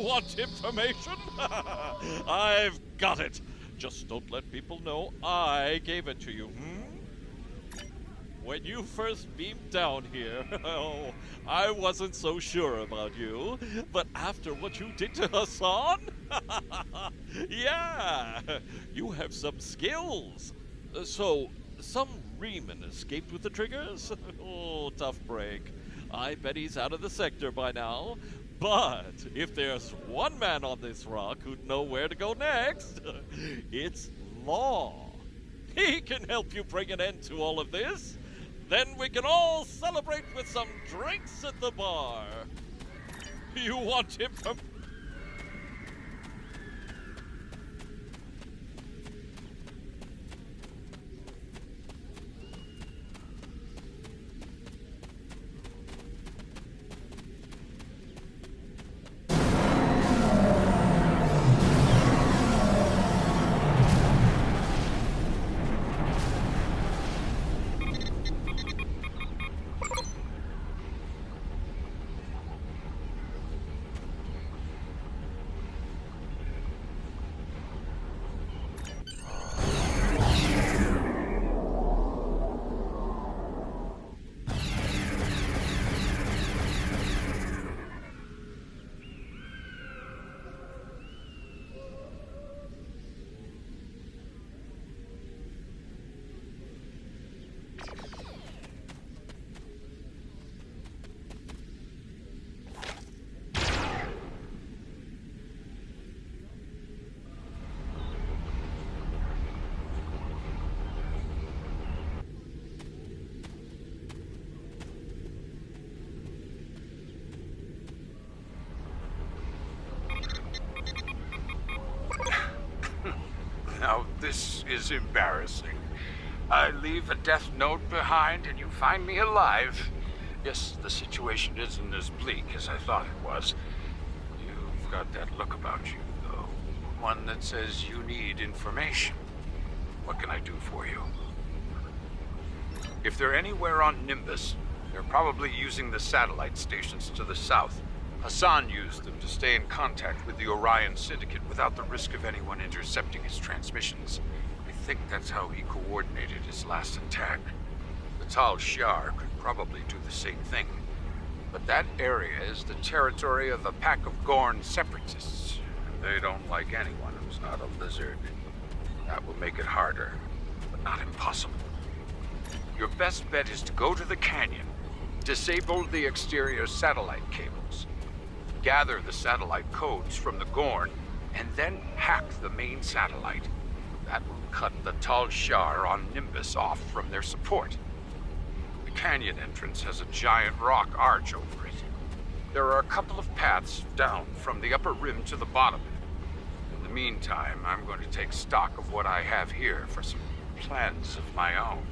want information? I've got it. Just don't let people know I gave it to you, When you first beamed down here, oh, I wasn't so sure about you. But after what you did to Hassan, yeah, you have some skills. So, some Reman escaped with the triggers? Oh, tough break. I bet he's out of the sector by now. But if there's one man on this rock who'd know where to go next, it's Law. He can help you bring an end to all of this. Then we can all celebrate with some drinks at the bar. You want him from... Now, this is embarrassing. I leave a death note behind and you find me alive. Yes, the situation isn't as bleak as I thought it was. You've got that look about you, though. One that says you need information. What can I do for you? If they're anywhere on Nimbus, they're probably using the satellite stations to the south. Hassan used them to stay in contact with the Orion Syndicate without the risk of anyone intercepting his transmissions. I think that's how he coordinated his last attack. The Tal Shiar could probably do the same thing. But that area is the territory of a pack of Gorn separatists. They don't like anyone who's not a lizard. That will make it harder, but not impossible. Your best bet is to go to the canyon, disable the exterior satellite cables, gather the satellite codes from the Gorn, and then hack the main satellite. That will cut the Tal Shiar on Nimbus off from their support. The canyon entrance has a giant rock arch over it. There are a couple of paths down from the upper rim to the bottom. In the meantime, I'm going to take stock of what I have here for some plans of my own.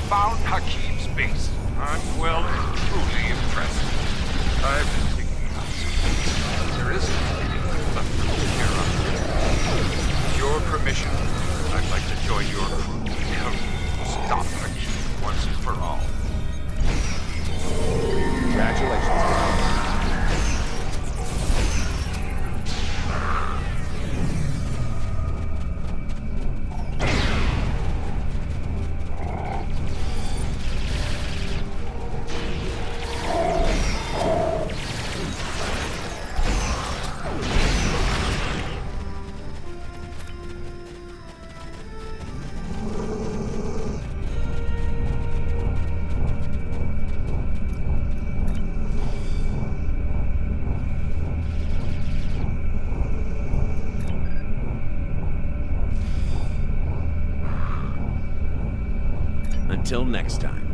found Hakim's base. I'm, well, truly impressed. I've been thinking about something. There isn't anything left to care of. With your permission, I'd like to join your crew and help stop Hakim once and for all. Congratulations. Until next time.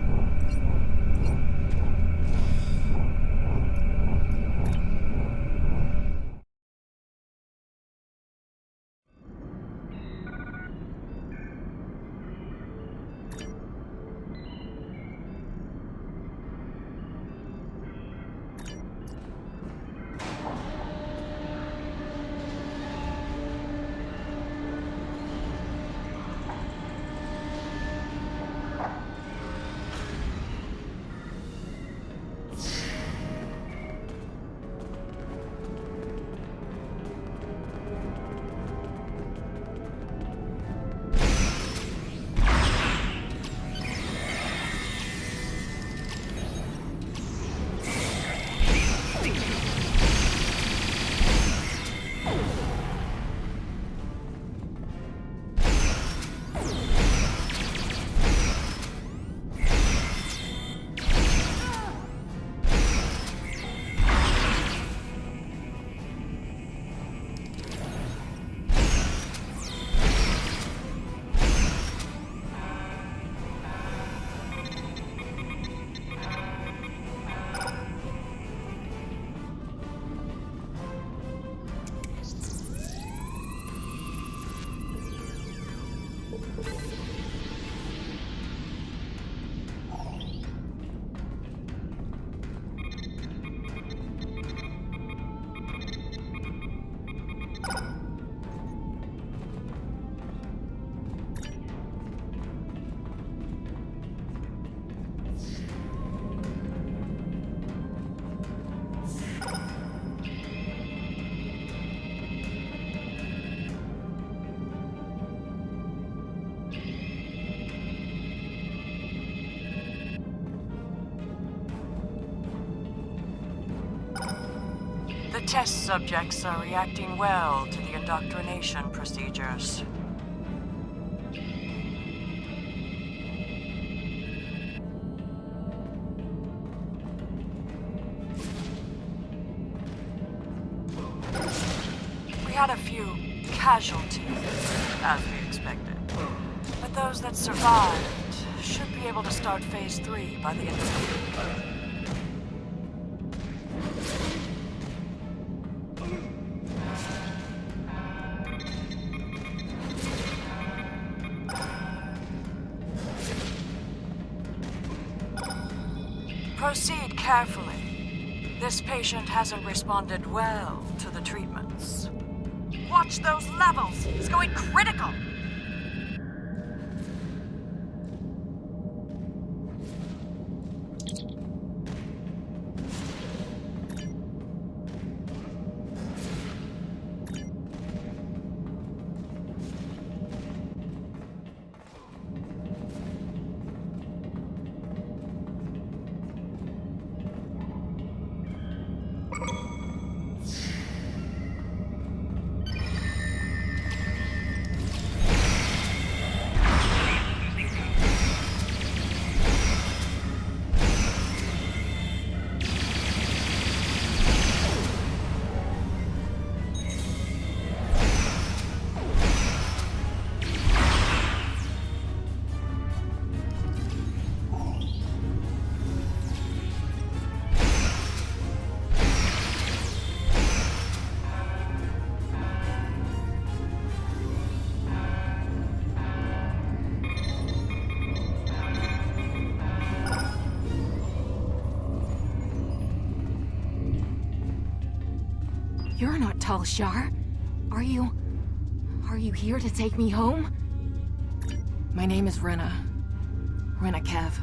The test subjects are reacting well to the indoctrination procedures. We had a few casualties, as we expected. But those that survived should be able to start Phase 3 by the end of the week. Proceed carefully. This patient hasn't responded well to the treatments. Watch those levels! It's going critical! You're not Tal Shar. Are you here to take me home? My name is Rena. Rena Kev.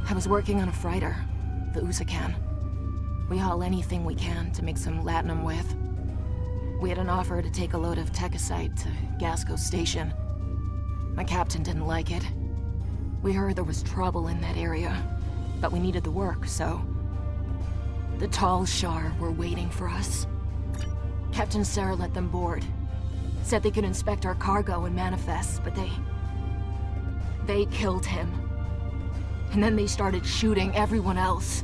I was working on a freighter, the Usakan. We haul anything we can to make some latinum with. We had an offer to take a load of tekasite to Gasco Station. My captain didn't like it. We heard there was trouble in that area, but we needed the work, so... The Tal Shar were waiting for us. Captain Sarah let them board. Said they could inspect our cargo and manifest, but they killed him. And then they started shooting everyone else.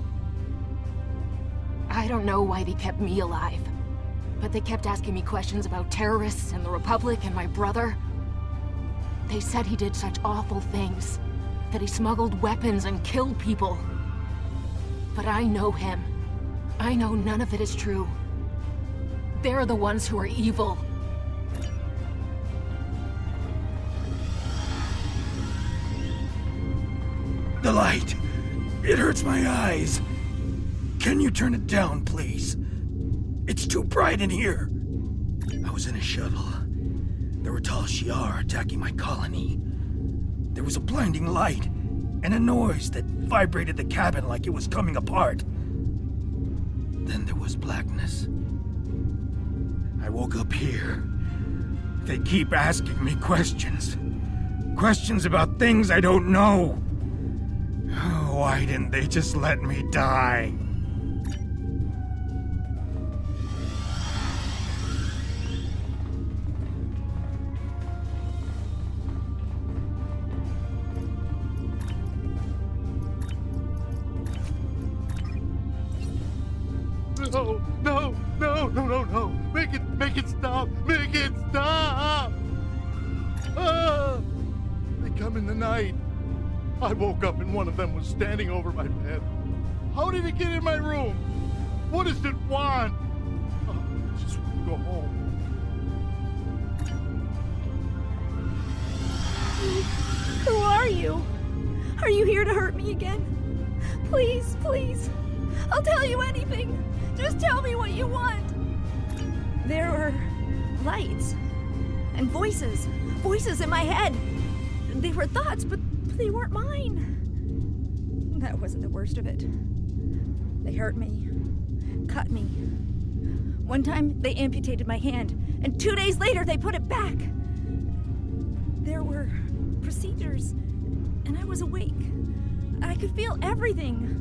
I don't know why they kept me alive, but they kept asking me questions about terrorists and the Republic and my brother. They said he did such awful things, that he smuggled weapons and killed people. But I know him. I know none of it is true. They're the ones who are evil. The light. It hurts my eyes. Can you turn it down, please? It's too bright in here. I was in a shuttle. There were Tal Shiar attacking my colony. There was a blinding light and a noise that vibrated the cabin like it was coming apart. Then there was blackness. I woke up here. They keep asking me questions. Questions about things I don't know. Why didn't they just let me die? No, no, no, no, no, no. Make it stop. Make it stop. Ah! They come in the night. I woke up and one of them was standing over my bed. How did it get in my room? What does it want? Oh, I just want to go home. Who are you? Are you here to hurt me again? Please, please. I'll tell you anything. Just tell me what you want. There were lights and voices. Voices in my head. They were thoughts, but they weren't mine. That wasn't the worst of it. They hurt me. Cut me. One time, they amputated my hand, and 2 days later, they put it back. There were procedures, and I was awake. I could feel everything.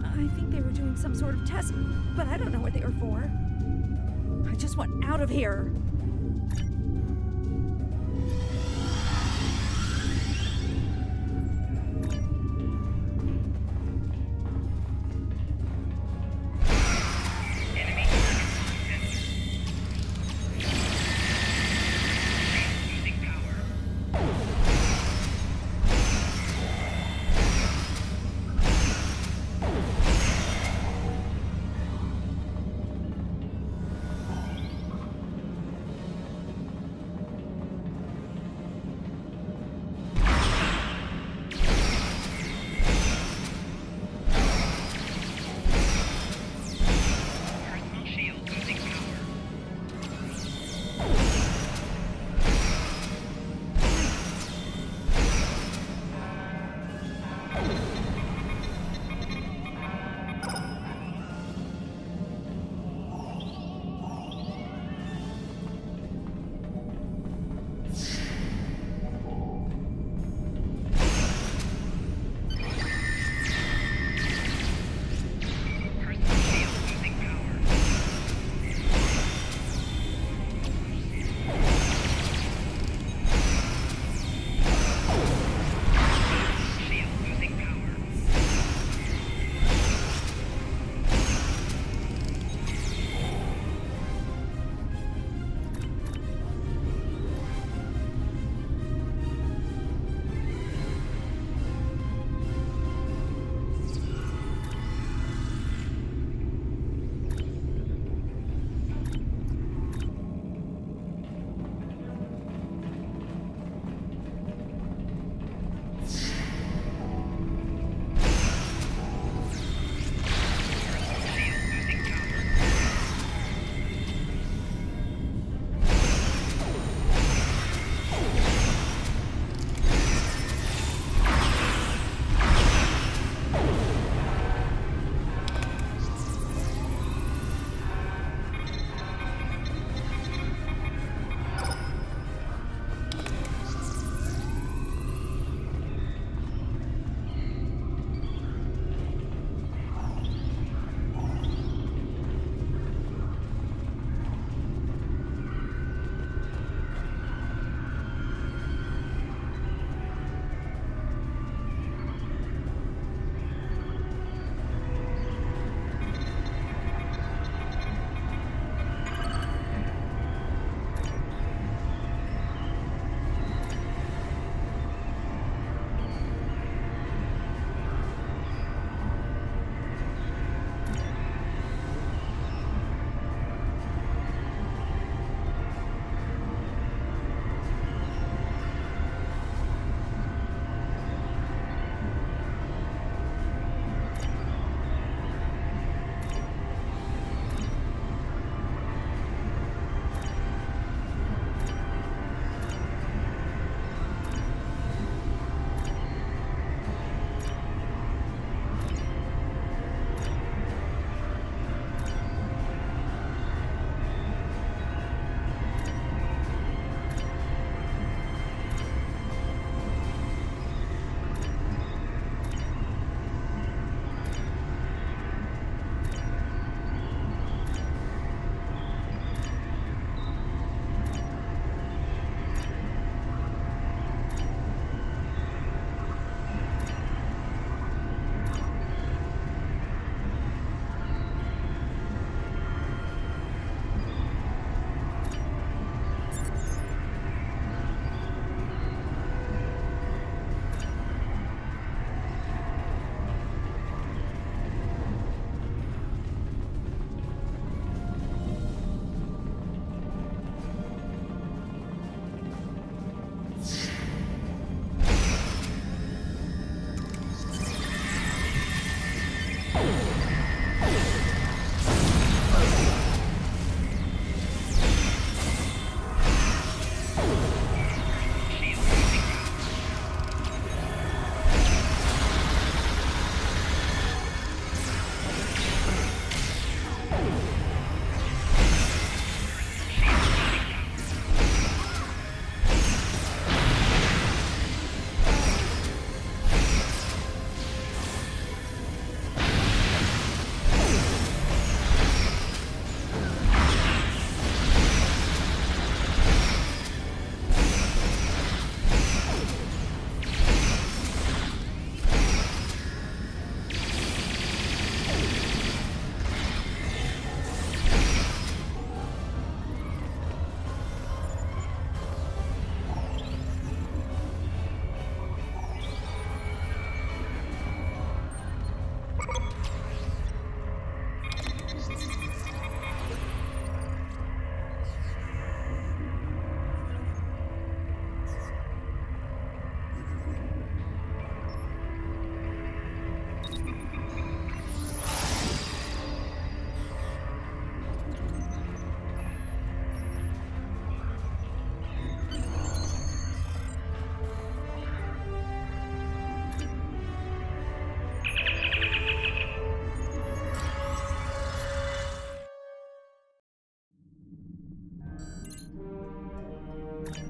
I think they were doing some sort of test, but I don't know what they were for. I just want out of here.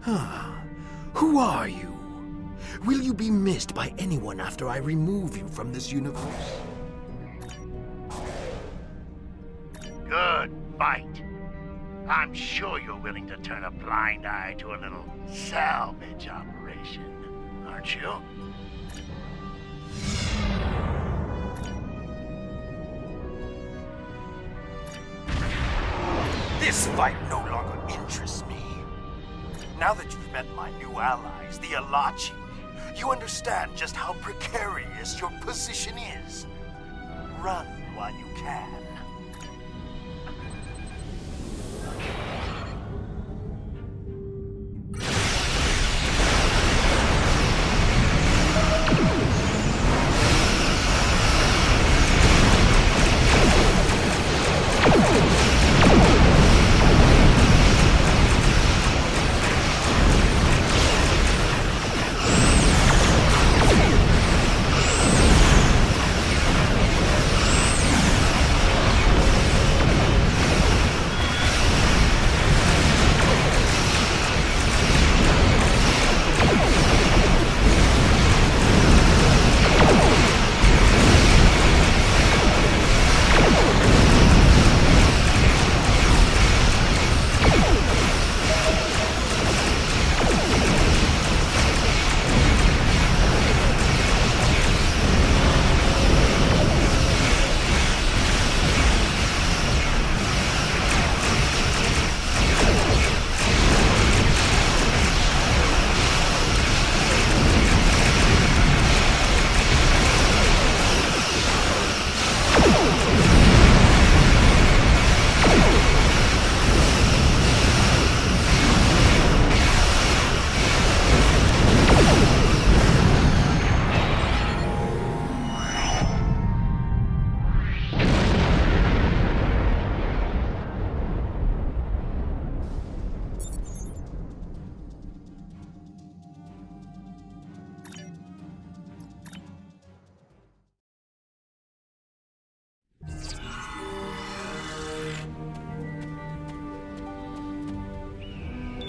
Who are you? Will you be missed by anyone after I remove you from this universe? Good fight. I'm sure you're willing to turn a blind eye to a little salvage operation, aren't you? This fight no longer interests me. Now that you've met my new allies, the Alachi, you understand just how precarious your position is. Run while you can.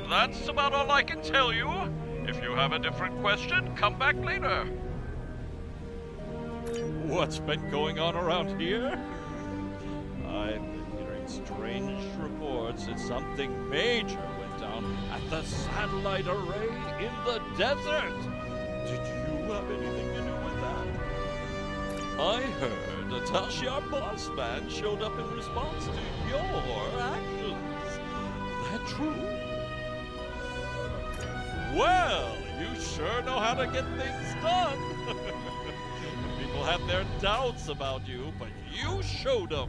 That's about all I can tell you. If you have a different question, come back later. What's been going on around here? I've been hearing strange reports that something major went down at the satellite array in the desert. Did you have anything to do with that? I heard a Tashiar boss man showed up in response to your actions. That true? Well, you sure know how to get things done. People have their doubts about you, but you showed them.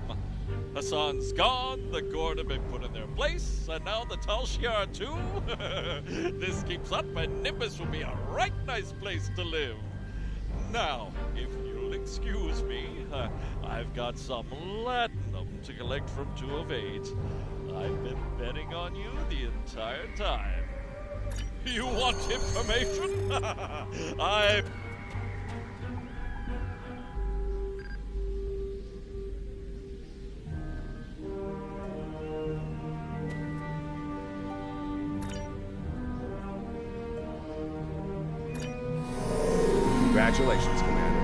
Hassan's gone, the Gorn have been put in their place, and now the Tal Shiar too? This keeps up and Nimbus will be a right nice place to live. Now, if you'll excuse me, I've got some latinum to collect from 2 of 8. I've been betting on you the entire time. You want information? Congratulations, Commander.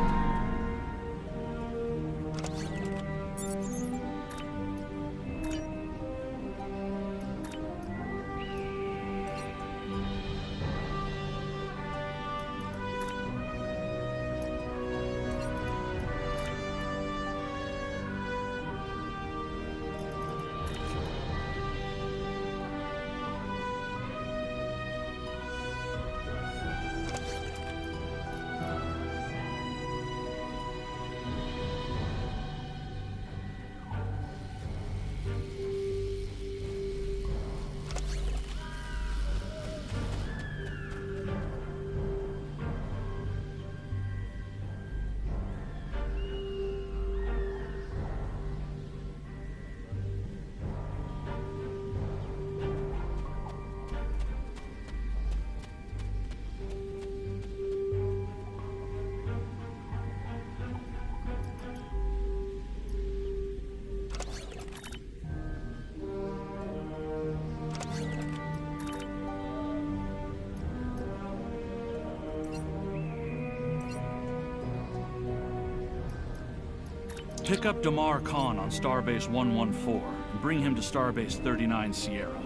Pick up Damar Khan on Starbase 114 and bring him to Starbase 39 Sierra.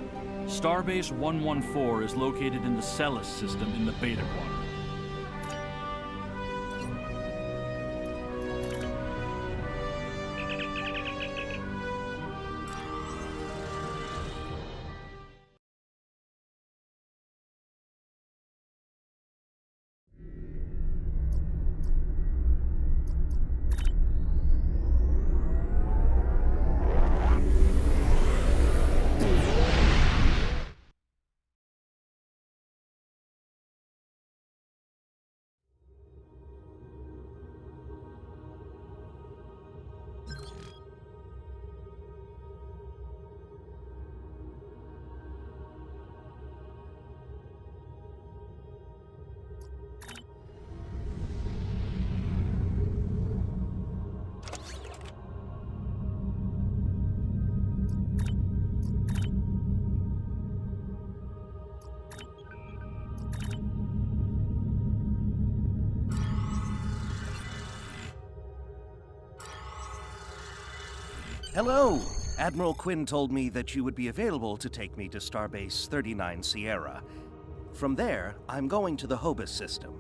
Starbase 114 is located in the Sela system in the Beta Quadrant. Hello! Admiral Quinn told me that you would be available to take me to Starbase 39 Sierra. From there, I'm going to the Hobus system.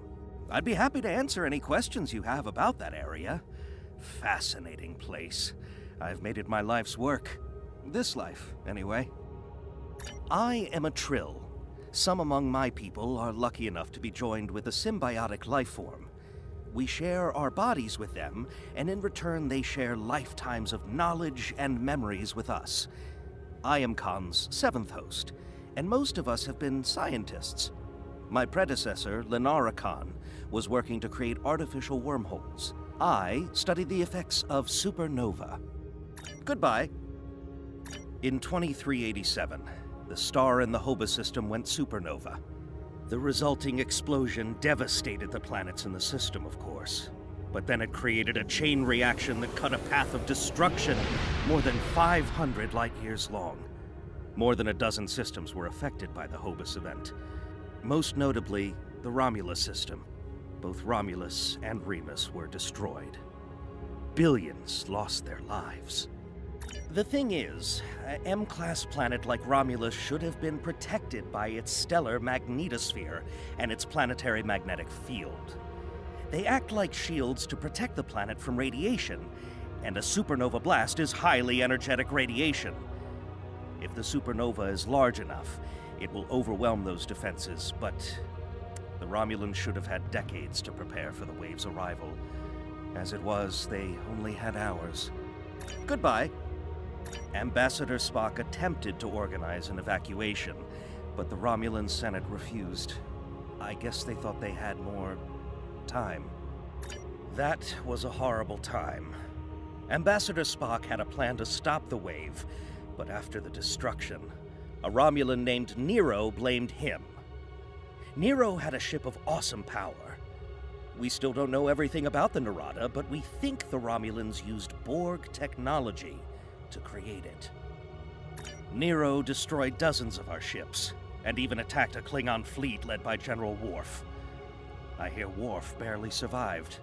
I'd be happy to answer any questions you have about that area. Fascinating place. I've made it my life's work. This life, anyway. I am a Trill. Some among my people are lucky enough to be joined with a symbiotic life form. We share our bodies with them, and in return they share lifetimes of knowledge and memories with us. I am Khan's 7th host, and most of us have been scientists. My predecessor, Lenara Khan, was working to create artificial wormholes. I studied the effects of supernova. Goodbye. In 2387, the star in the Hobus system went supernova. The resulting explosion devastated the planets in the system, of course. But then it created a chain reaction that cut a path of destruction more than 500 light-years long. More than a dozen systems were affected by the Hobus event. Most notably, the Romulus system. Both Romulus and Remus were destroyed. Billions lost their lives. The thing is, an M-class planet like Romulus should have been protected by its stellar magnetosphere and its planetary magnetic field. They act like shields to protect the planet from radiation, and a supernova blast is highly energetic radiation. If the supernova is large enough, it will overwhelm those defenses, but the Romulans should have had decades to prepare for the wave's arrival. As it was, they only had hours. Goodbye. Ambassador Spock attempted to organize an evacuation, but the Romulan Senate refused. I guess they thought they had more time. That was a horrible time. Ambassador Spock had a plan to stop the wave, but after the destruction, a Romulan named Nero blamed him. Nero had a ship of awesome power. We still don't know everything about the Narada, but we think the Romulans used Borg technology to create it. Nero destroyed dozens of our ships, and even attacked a Klingon fleet led by General Worf. I hear Worf barely survived.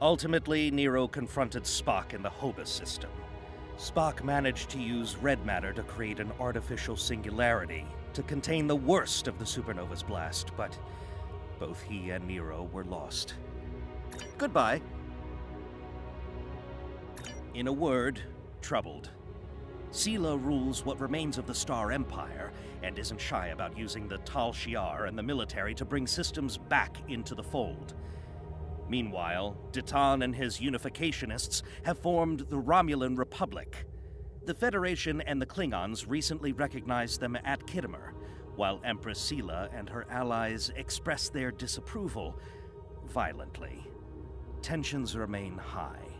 Ultimately, Nero confronted Spock in the Hobus system. Spock managed to use red matter to create an artificial singularity to contain the worst of the supernova's blast, but both he and Nero were lost. Goodbye. In a word, troubled. Sela rules what remains of the Star Empire, and isn't shy about using the Tal Shiar and the military to bring systems back into the fold. Meanwhile, Ditan and his unificationists have formed the Romulan Republic. The Federation and the Klingons recently recognized them at Khitomer, while Empress Sela and her allies express their disapproval violently. Tensions remain high.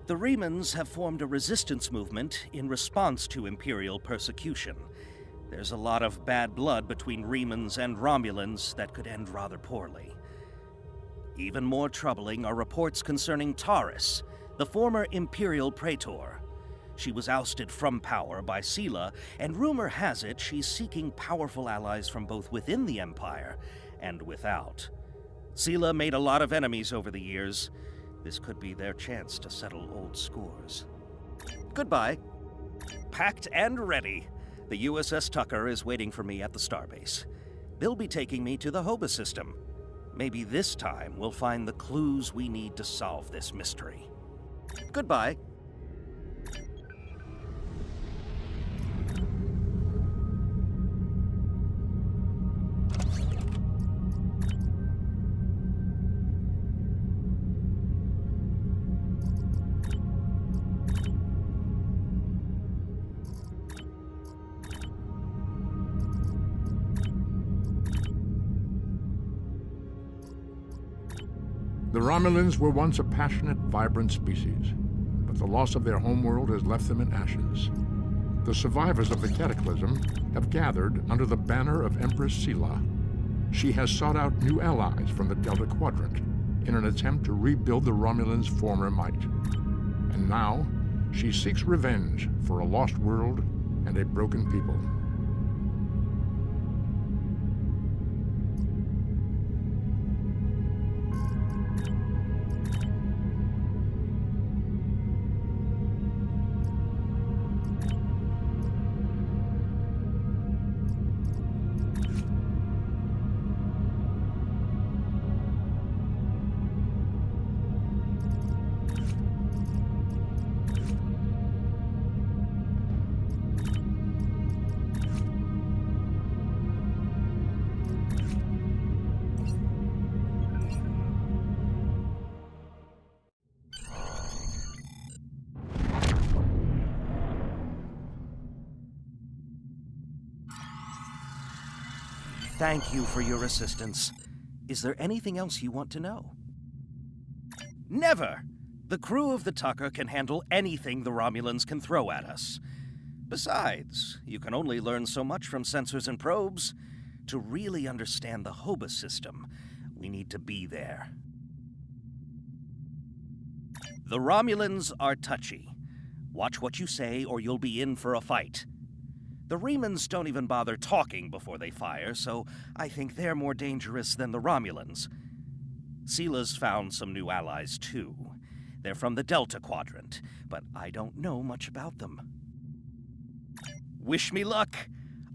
The Remans have formed a resistance movement in response to Imperial persecution. There's a lot of bad blood between Remans and Romulans that could end rather poorly. Even more troubling are reports concerning Taurus, the former Imperial Praetor. She was ousted from power by Sela, and rumor has it she's seeking powerful allies from both within the Empire and without. Sela made a lot of enemies over the years. This could be their chance to settle old scores. Goodbye. Packed and ready. The USS Tucker is waiting for me at the starbase. They'll be taking me to the Hobus system. Maybe this time we'll find the clues we need to solve this mystery. Goodbye. The Romulans were once a passionate, vibrant species, but the loss of their homeworld has left them in ashes. The survivors of the cataclysm have gathered under the banner of Empress Sela. She has sought out new allies from the Delta Quadrant in an attempt to rebuild the Romulans' former might. And now, she seeks revenge for a lost world and a broken people. Thank you for your assistance. Is there anything else you want to know? Never! The crew of the Tucker can handle anything the Romulans can throw at us. Besides, you can only learn so much from sensors and probes. To really understand the Hobus system, we need to be there. The Romulans are touchy. Watch what you say or you'll be in for a fight. The Remans don't even bother talking before they fire, so I think they're more dangerous than the Romulans. Sela's found some new allies, too. They're from the Delta Quadrant, but I don't know much about them. Wish me luck!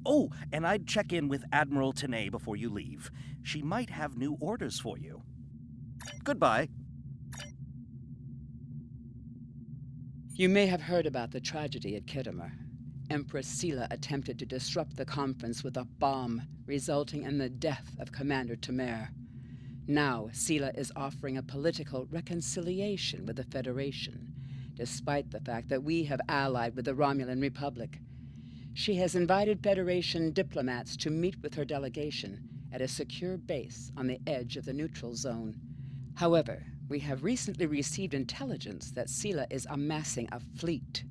Oh, and I'd check in with Admiral Tenay before you leave. She might have new orders for you. Goodbye. You may have heard about the tragedy at Khitomer. Empress Sela attempted to disrupt the conference with a bomb, resulting in the death of Commander Temer. Now, Sela is offering a political reconciliation with the Federation, despite the fact that we have allied with the Romulan Republic. She has invited Federation diplomats to meet with her delegation at a secure base on the edge of the neutral zone. However, we have recently received intelligence that Sela is amassing a fleet.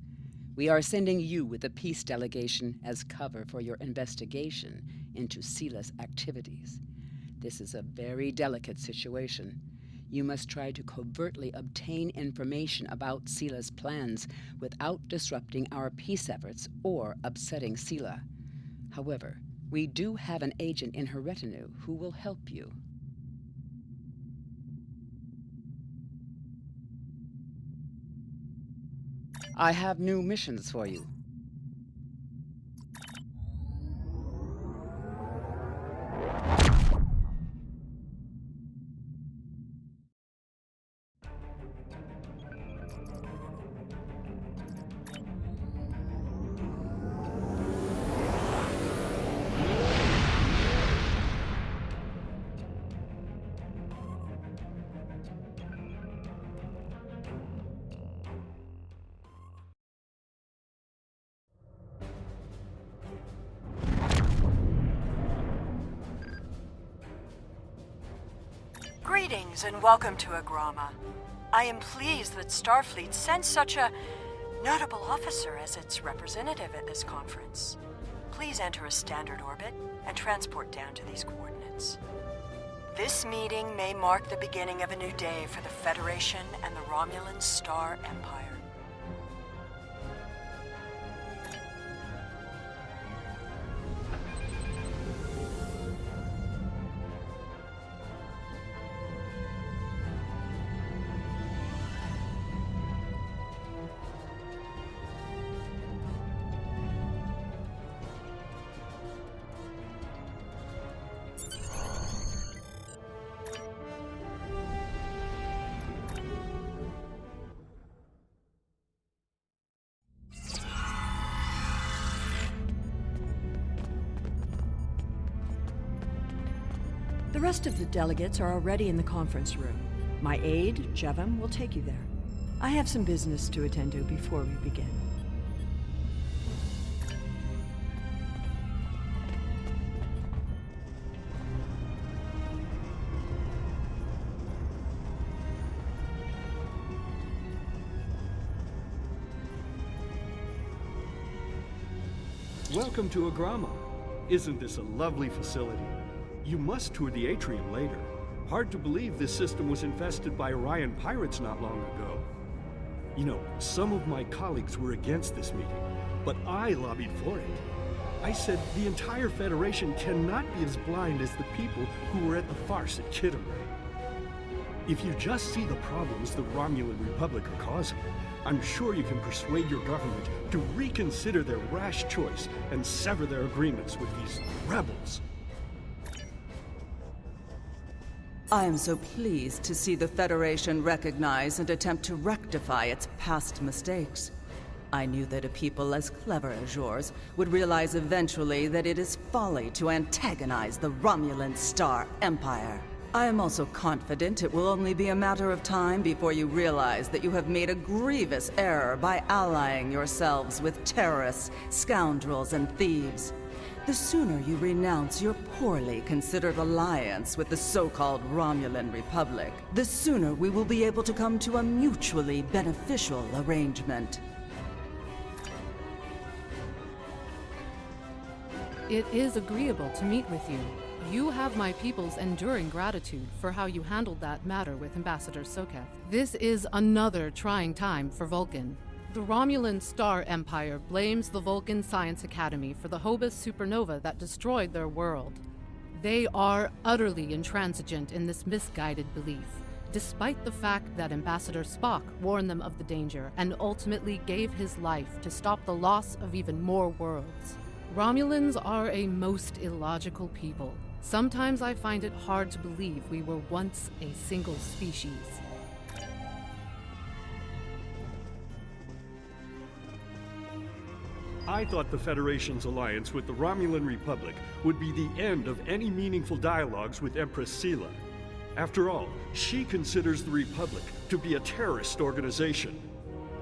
We are sending you with the peace delegation as cover for your investigation into Sela's activities. This is a very delicate situation. You must try to covertly obtain information about Sela's plans without disrupting our peace efforts or upsetting Sela. However, we do have an agent in her retinue who will help you. I have new missions for you. Greetings and welcome to Agrama. I am pleased that Starfleet sent such a notable officer as its representative at this conference. Please enter a standard orbit and transport down to these coordinates. This meeting may mark the beginning of a new day for the Federation and the Romulan Star Empire. rest of the delegates are already in the conference room. My aide, Jevem, will take you there. I have some business to attend to before we begin. Welcome to Agrama. Isn't this a lovely facility? You must tour the atrium later. Hard to believe this system was infested by Orion pirates not long ago. You know, some of my colleagues were against this meeting, but I lobbied for it. I said the entire Federation cannot be as blind as the people who were at the farce at Kittimer. If you just see the problems the Romulan Republic are causing, I'm sure you can persuade your government to reconsider their rash choice and sever their agreements with these rebels. I am so pleased to see the Federation recognize and attempt to rectify its past mistakes. I knew that a people as clever as yours would realize eventually that it is folly to antagonize the Romulan Star Empire. I am also confident it will only be a matter of time before you realize that you have made a grievous error by allying yourselves with terrorists, scoundrels, and thieves. The sooner you renounce your poorly considered alliance with the so-called Romulan Republic, the sooner we will be able to come to a mutually beneficial arrangement. It is agreeable to meet with you. You have my people's enduring gratitude for how you handled that matter with Ambassador Soketh. This is another trying time for Vulcan. The Romulan Star Empire blames the Vulcan Science Academy for the Hobus supernova that destroyed their world. They are utterly intransigent in this misguided belief, despite the fact that Ambassador Spock warned them of the danger and ultimately gave his life to stop the loss of even more worlds. Romulans are a most illogical people. Sometimes I find it hard to believe we were once a single species. I thought the Federation's alliance with the Romulan Republic would be the end of any meaningful dialogues with Empress Sela. After all, she considers the Republic to be a terrorist organization.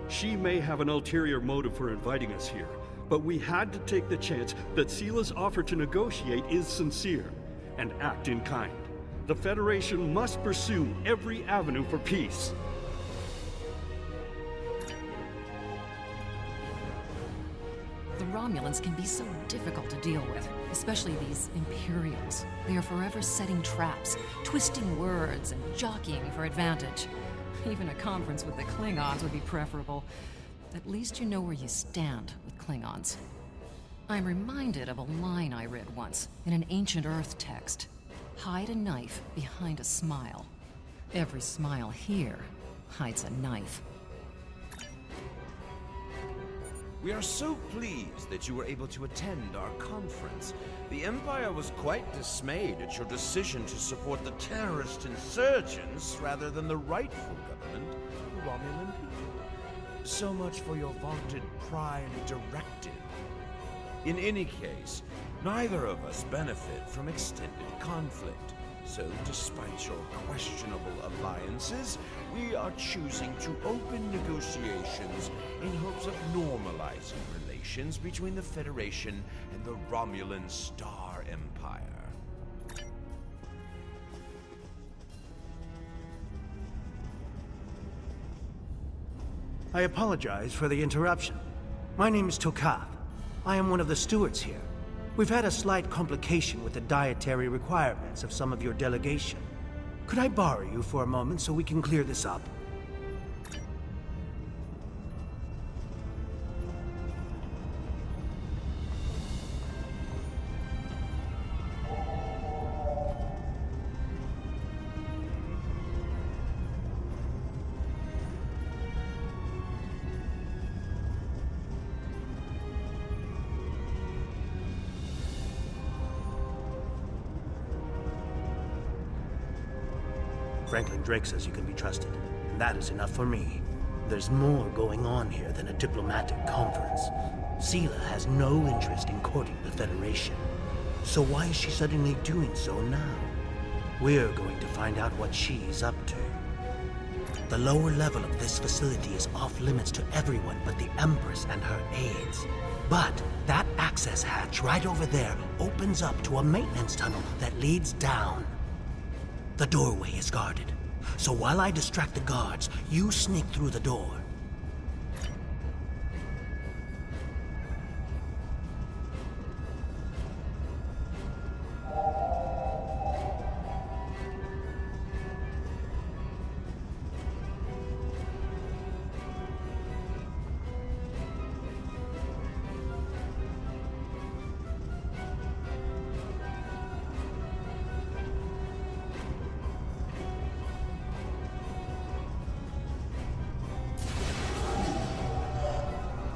She may have an ulterior motive for inviting us here, but we had to take the chance that Sela's offer to negotiate is sincere, and act in kind. The Federation must pursue every avenue for peace. The Romulans can be so difficult to deal with, especially these Imperials. They are forever setting traps, twisting words, and jockeying for advantage. Even a conference with the Klingons would be preferable. At least you know where you stand with Klingons. I'm reminded of a line I read once in an ancient Earth text. Hide a knife behind a smile. Every smile here hides a knife. We are so pleased that you were able to attend our conference. The Empire was quite dismayed at your decision to support the terrorist insurgents rather than the rightful government of the Romulan people. So much for your vaunted prime directive. In any case, neither of us benefit from extended conflict. So, despite your questionable alliances, we are choosing to open negotiations in hopes of normalizing relations between the Federation and the Romulan Star Empire. I apologize for the interruption. My name is Tokath. I am one of the stewards here. We've had a slight complication with the dietary requirements of some of your delegation. Could I borrow you for a moment so we can clear this up? Franklin Drake says you can be trusted. That is enough for me. There's more going on here than a diplomatic conference. Sela has no interest in courting the Federation. So why is she suddenly doing so now? We're going to find out what she's up to. The lower level of this facility is off limits to everyone but the Empress and her aides. But that access hatch right over there opens up to a maintenance tunnel that leads down. The doorway is guarded, so while I distract the guards, you sneak through the door.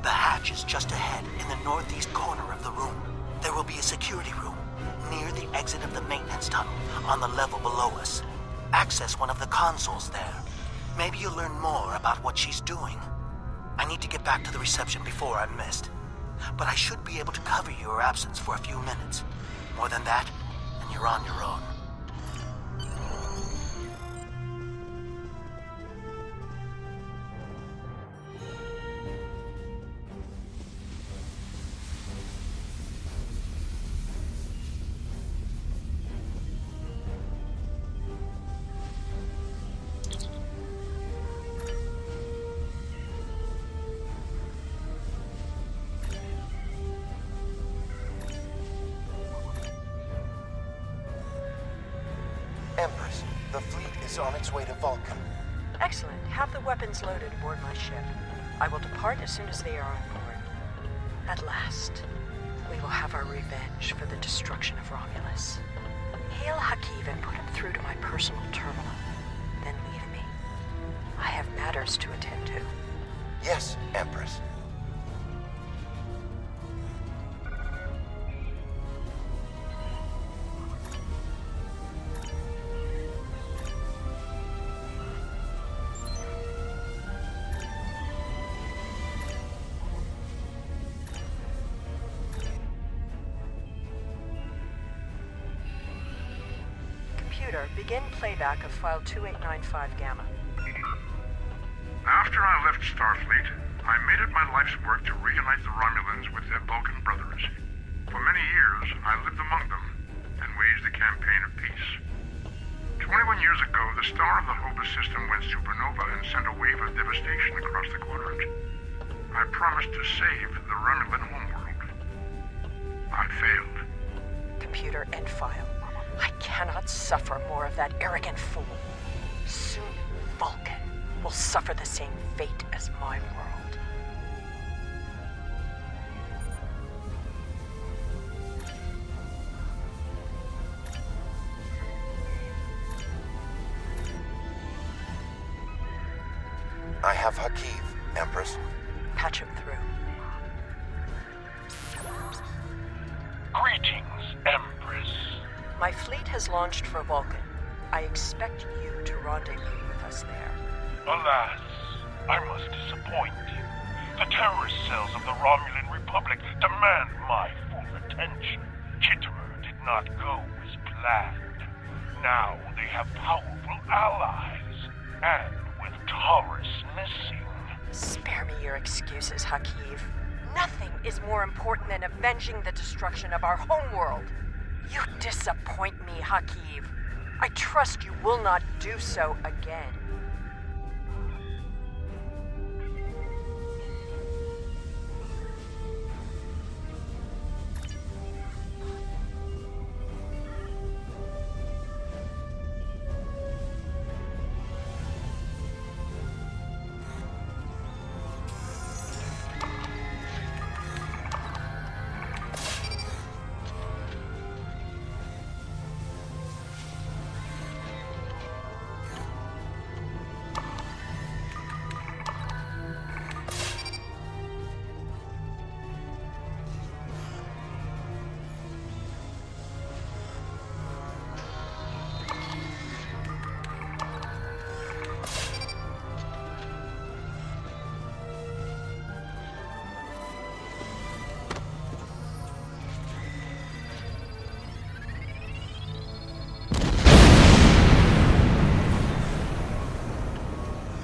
The hatch is just ahead in the northeast corner of the room. There will be a security room near the exit of the maintenance tunnel on the level below us. Access one of the consoles there. Maybe you'll learn more about what she's doing. I need to get back to the reception before I'm missed. But I should be able to cover your absence for a few minutes. More than that, and you're on your own. Empress, the fleet is on its way to Vulcan. Excellent. Have the weapons loaded aboard my ship. I will depart as soon as they are on board. At last, we will have our revenge for the destruction of Romulus. Hail Hakiv and put him through to my personal terminal. Then leave me. I have matters to attend to. Yes, Empress. Begin playback of file 2895 Gamma. After I left Starfleet, I made it my life's work to reunite the Romulans with their Vulcan brothers. For many years, I lived among them and waged a campaign of peace. 21 years ago, the star of the Hobus system went supernova and sent a wave of devastation across the quadrant. I promised to save the Romulan homeworld. I failed. Computer end file. I cannot suffer more of that arrogant fool. Soon, Vulcan will suffer the same fate as my world. I have Hakiv, Empress. Patch him through. Greetings, Empress. My fleet has launched for Vulcan. I expect you to rendezvous with us there. Alas, I must disappoint you. The terrorist cells of the Romulan Republic demand my full attention. Kittimer did not go as planned. Now they have powerful allies, and with Taurus missing. Spare me your excuses, Hakiv. Nothing is more important than avenging the destruction of our homeworld. You disappoint me, Hakiv. I trust you will not do so again.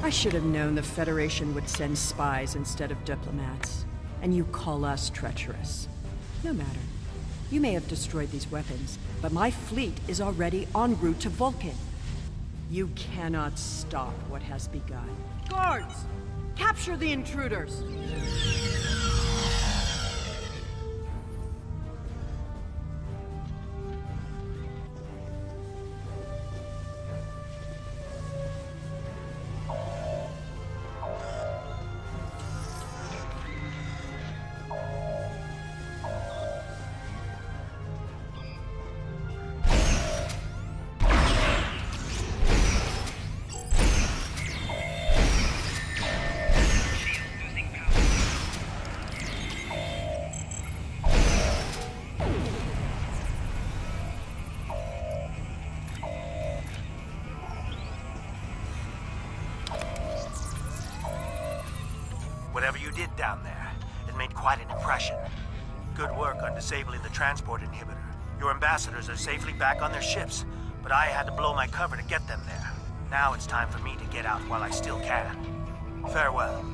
I should have known the Federation would send spies instead of diplomats. And you call us treacherous. No matter. You may have destroyed these weapons, but my fleet is already en route to Vulcan. You cannot stop what has begun. Guards! Capture the intruders! Whatever you did down there, it made quite an impression. Good work on disabling the transport inhibitor. Your ambassadors are safely back on their ships, but I had to blow my cover to get them there. Now it's time for me to get out while I still can. Farewell.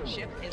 Ship is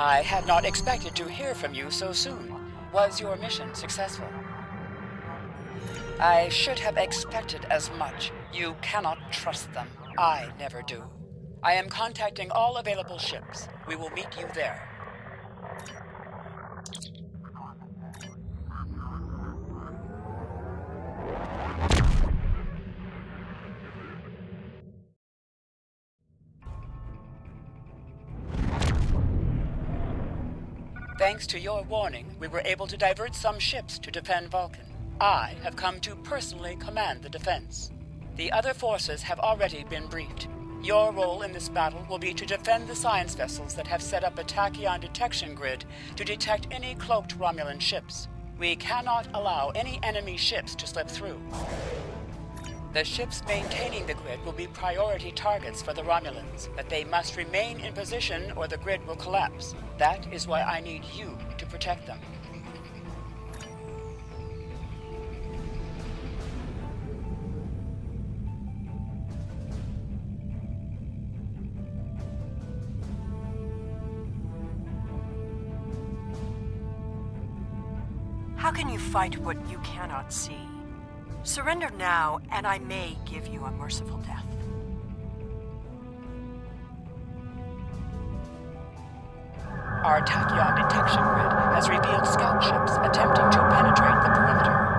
I had not expected to hear from you so soon. Was your mission successful? I should have expected as much. You cannot trust them. I never do. I am contacting all available ships. We will meet you there. Thanks to your warning, we were able to divert some ships to defend Vulcan. I have come to personally command the defense. The other forces have already been briefed. Your role in this battle will be to defend the science vessels that have set up a tachyon detection grid to detect any cloaked Romulan ships. We cannot allow any enemy ships to slip through. The ships maintaining the grid will be priority targets for the Romulans, but they must remain in position or the grid will collapse. That is why I need you to protect them. How can you fight what you cannot see? Surrender now, and I may give you a merciful death. Our tachyon detection grid has revealed scout ships attempting to penetrate the perimeter.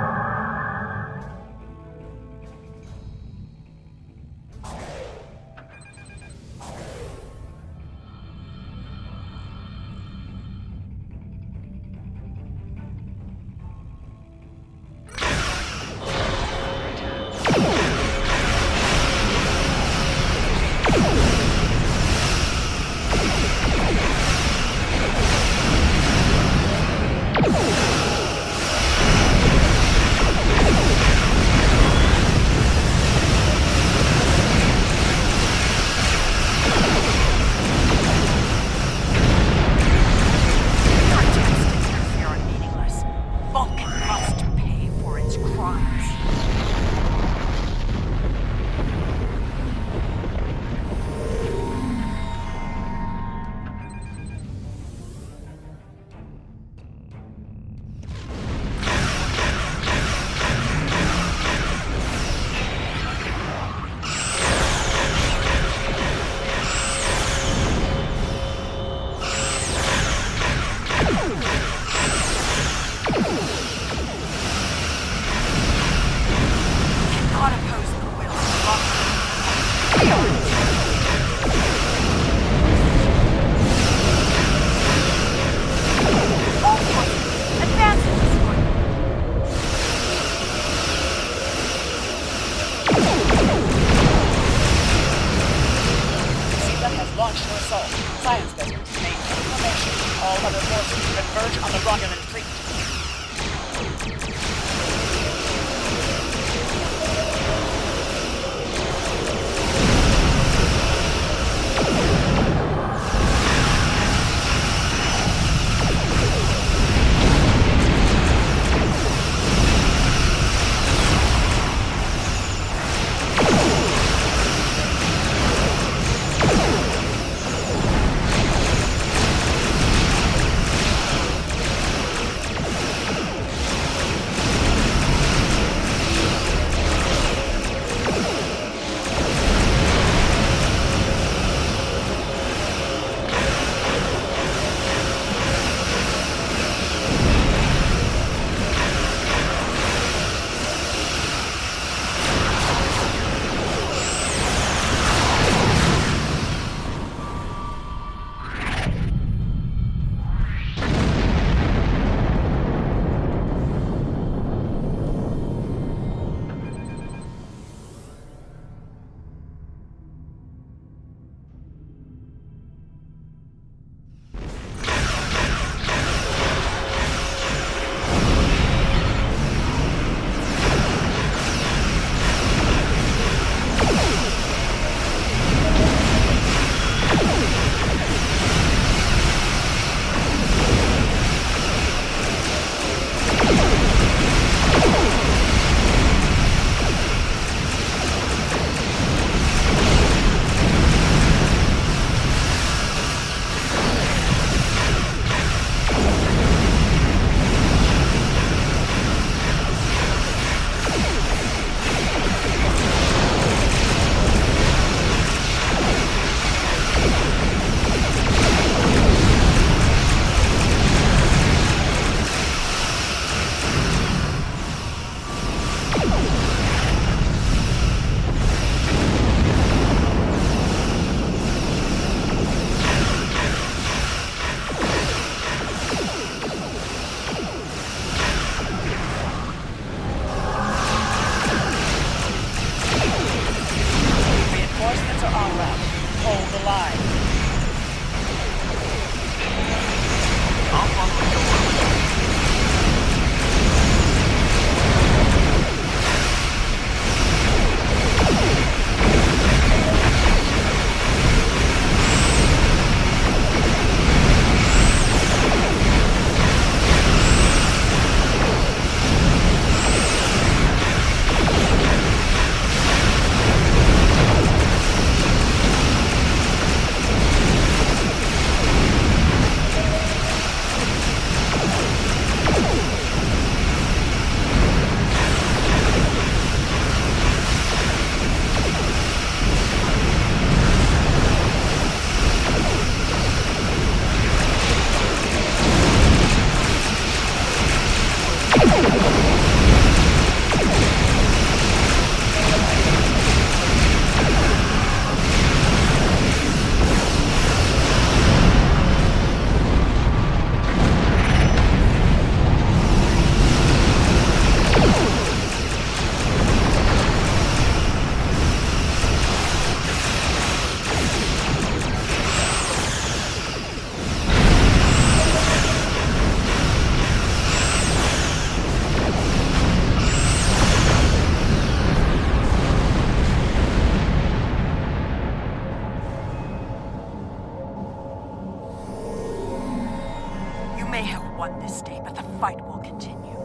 this day, but the fight will continue.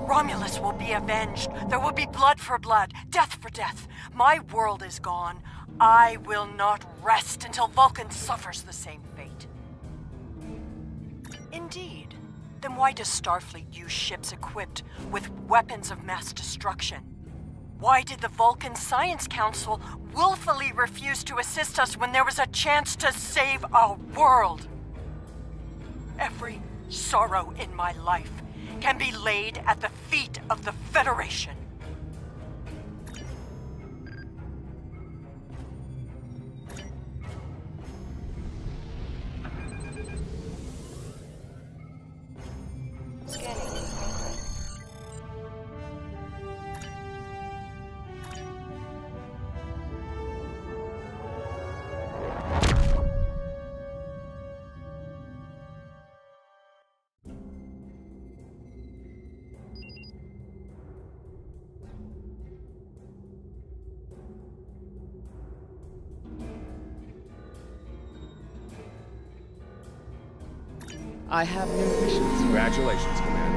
Romulus will be avenged. There will be blood for blood, death for death. My world is gone. I will not rest until Vulcan suffers the same fate. Indeed. Then why does Starfleet use ships equipped with weapons of mass destruction? Why did the Vulcan Science Council willfully refuse to assist us when there was a chance to save our world? Every sorrow in my life can be laid at the feet of the Federation. I have new missions. Congratulations, Commander.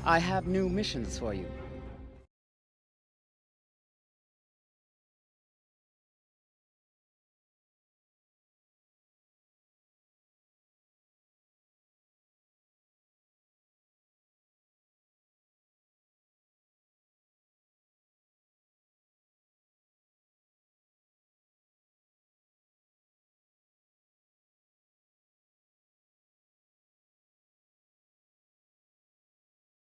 I have new missions for you.